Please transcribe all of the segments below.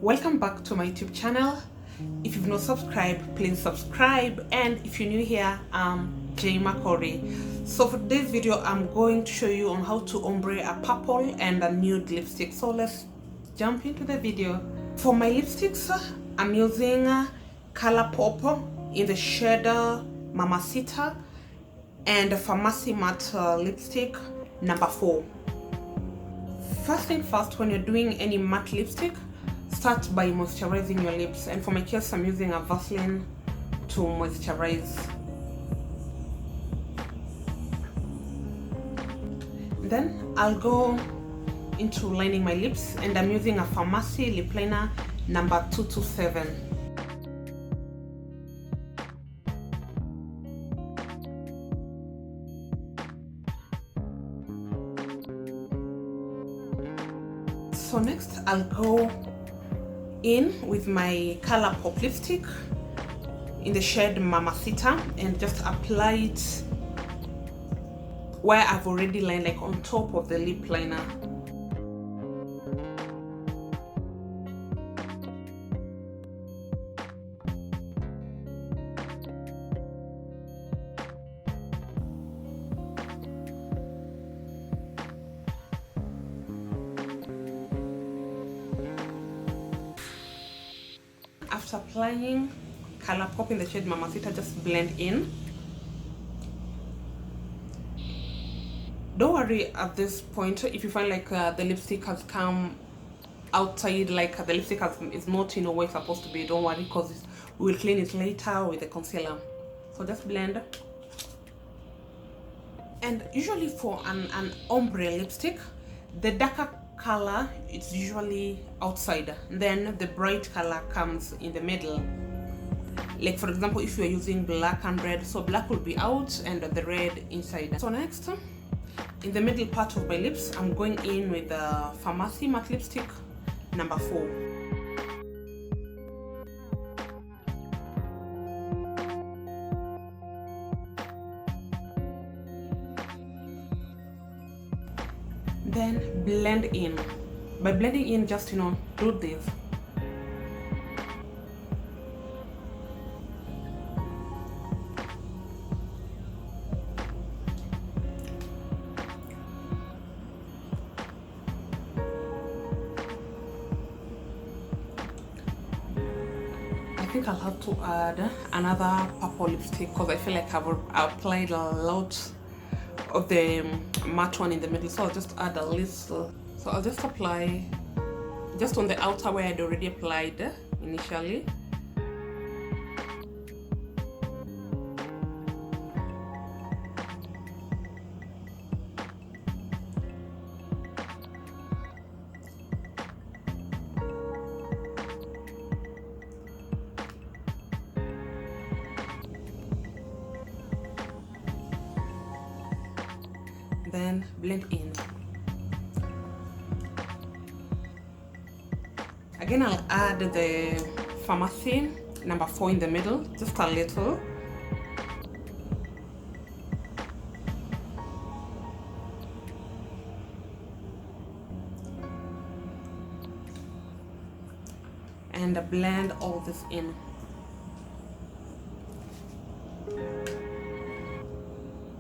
Welcome back to my YouTube channel. If you've not subscribed, please subscribe, and if you're new here, I'm Jay Makori. So for today's video, I'm going to show you on how to ombre a purple and a nude lipstick. So let's jump into the video. For my lipsticks, I'm using Color Pop in the shade Mamacita and Pharmacy Matte lipstick number 4. First thing first, when you're doing any matte lipstick, start by moisturizing your lips, and for my case I'm using a Vaseline to moisturize. Then I'll go into lining my lips, and I'm using a Pharmacy lip liner number 227. So next I'll go in with my Color Pop lipstick in the shade Mamacita and just apply it where I've already lined, like on top of the lip liner. After applying Color Pop in the shade Mamacita, just blend in. Don't worry at this point if you find like the lipstick has come outside, like the lipstick is not where it's supposed to be. Don't worry, because we will clean it later with the concealer. So just blend. And usually for an ombre lipstick, the darker color it's usually outside, then the bright color comes in the middle. Like for example, if you are using black and red, so black will be out and the red inside. So next, in the middle part of my lips, I'm going in with the Pharmacy matte lipstick number 4. Then blend in. By blending in, just do this. I think I'll have to add another purple lipstick because I feel like I've applied a lot of the matte one in the middle, so I'll just add a little. So I'll just apply just on the outer where I'd already applied initially. Then blend in. Again, I'll add the Pharmacy number 4 in the middle, just a little. And blend all this in.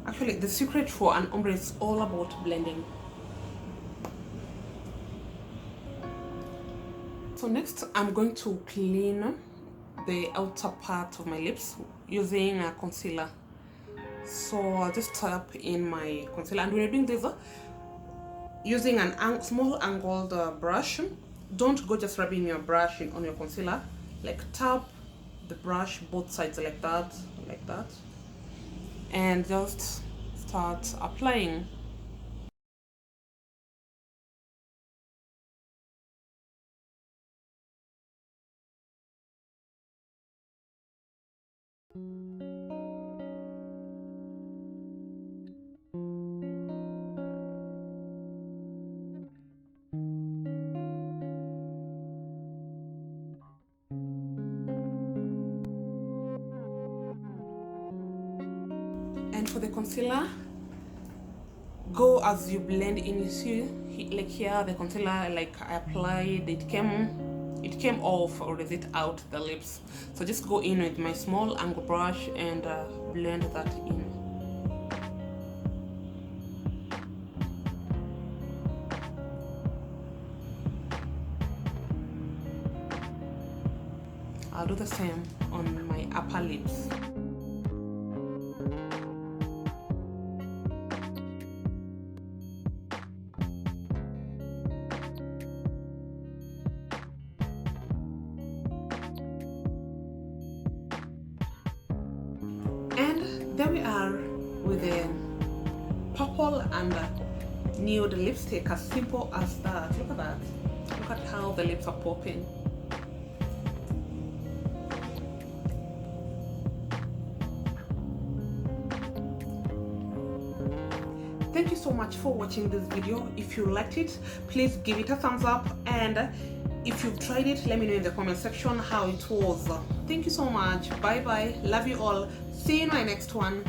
Actually, the secret for an ombre is all about blending. So next, I'm going to clean the outer part of my lips using a concealer. So I'll just tap in my concealer, and when you're doing this, using an small angled brush, don't go just rubbing your brush on your concealer. Like tap the brush both sides like that, and just start applying. And for the concealer, go as you blend in. You see, like here the concealer, like I applied, it came it came off, or is it out, the lips. So just go in with my small angle brush and blend that in. I'll do the same on my upper lips. And there we are with the purple and nude lipstick, as simple as that. Look at that. Look at how the lips are popping. Thank you so much for watching this video. If you liked it, please give it a thumbs up, and if you've tried it, let me know in the comment section how it was. Thank you so much. Bye bye. Love you all. See you in my next one.